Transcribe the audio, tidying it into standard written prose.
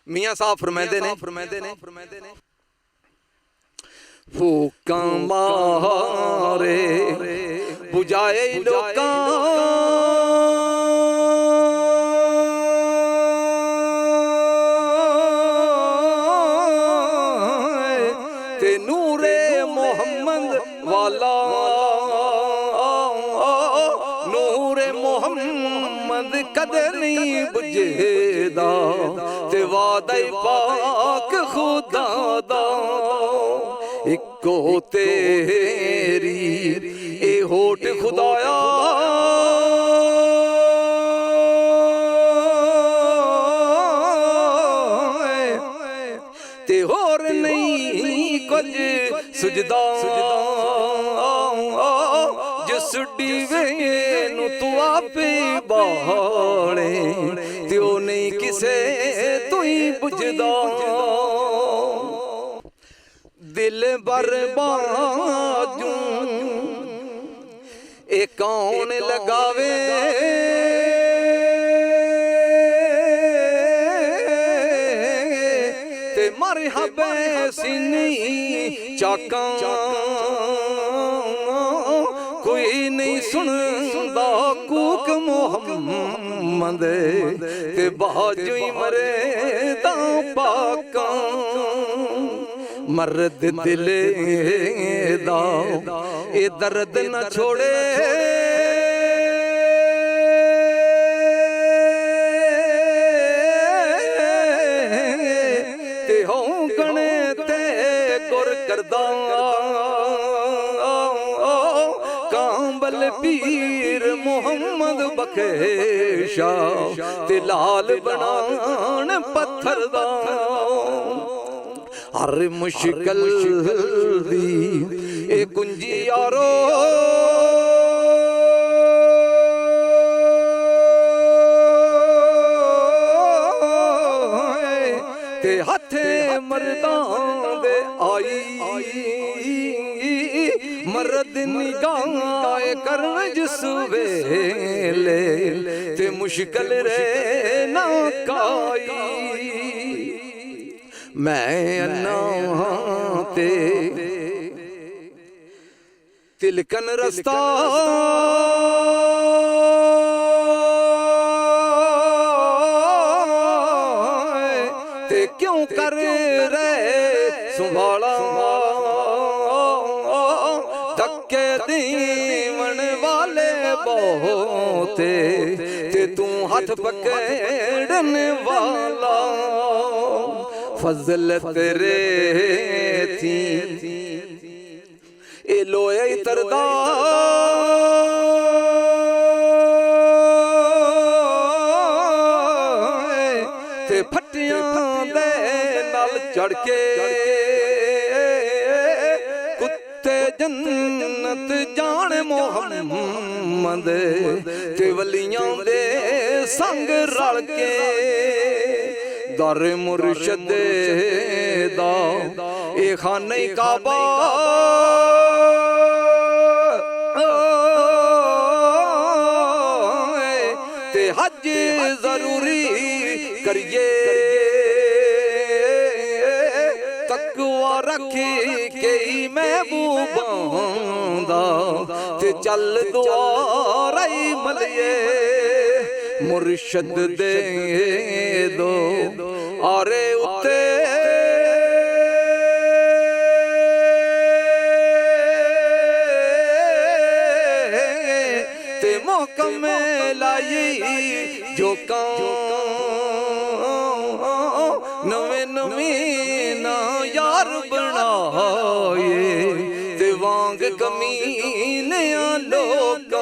मियाँ साहब फरमाते ने फूकां मारे बुझाए लोकां ते नूरे मोहम्मद वाला नूरे मोहम्मद कदे नहीं बुझेदा ते वादा पाक खुदा दा इको तेरी ए होठ खुदाया ते होर नहीं कुछ सुजदा जिस डीवे नू तू आपे बाले ते ओ नहीं किसे तू ही बुझदा दिल बर्बादू ए कौन लगावे ते मरहबा सीनी चाका कोई नहीं सुनदा कूक मोहम्मद ते बाजू ही मरे दा पाका मर्द दिल दा ए दर्द न छोड़े ते होंकण ते गुर करदा कांबल पीर मोहम्मद बखेशा ते लाल बनान पत्थर दा हर मुश्किल दी ए कुंजी यारो ते हथे मर्दां दे आई मर्द निगाह करन जिस वेले ते मुश्किल रे ना काई मैं अन्ना ते तिलकन रस्ता ते क्यों कर रे संभाला धक्के दीवन वाले बहुते ते तू हाथ पकड़न वाला फजल तेरे थी ए लोए तरदा ते फटियां दे नाल चढ़ के कुत्ते जन्नत जाने मोहम्मद ते वलियां दे संग रल के दर मुर्शद दा ए खाने काबा ते हज जरूरी करिए तकवा रखी के महबूबां ते चल दुआराई मलिए मुर्शद दे दो आरे उत्ते ते मोहकम लाई जो नवे नवी ना यार बनाए ते वांग कमीने लोग